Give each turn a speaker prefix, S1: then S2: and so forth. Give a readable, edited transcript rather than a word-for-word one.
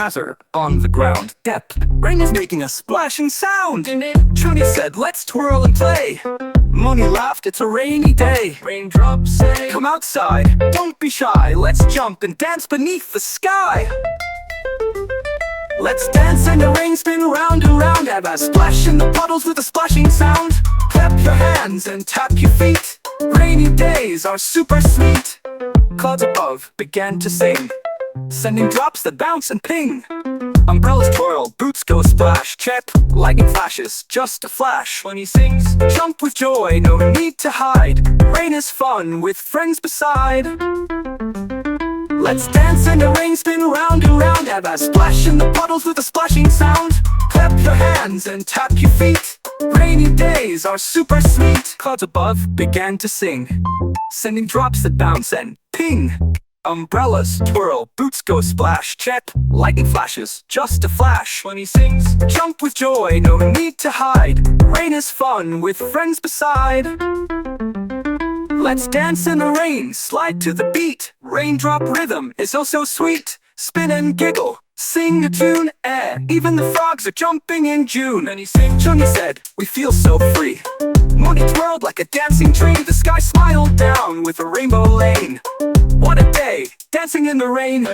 S1: splatter on the ground. Dep, rain is making a splashing sound. Chunni said, let's twirl and play. Munni laughed, it's a rainy day. Raindrops say, come outside, don't be shy. Let's jump and dance beneath the sky. Let's dance in the rain, spin round and round. Have a splash in the puddles with a splashing sound. Clap your hands and tap your feet. Rainy days are super sweet. Clouds above began to sing, sending drops that bounce and ping. Umbrellas twirl, boots go splash. Chip, lightning flashes, just a flash. When he sings, jump with joy, no need to hide. Rain is fun with friends beside. Let's dance in the rain, spin round and round. Have a splash in the puddles with a splashing sound. Clap your hands and tap your feet. Rainy days are super sweet. Clouds above began to sing, sending drops that bounce and ping. Umbrellas twirl, boots go splash. Chip, lightning flashes, just a flash. When he sings, jump with joy, no need to hide. Rain is fun with friends beside. Let's dance in the rain, slide to the beat. Raindrop rhythm is oh so sweet. Spin and giggle, sing a tune, even the frogs are jumping in June. And he sings, Chunni said, we feel so free. Munni twirled like a dancing tree. The sky smiled down with a rainbow lane. What a day, dancing in the rain.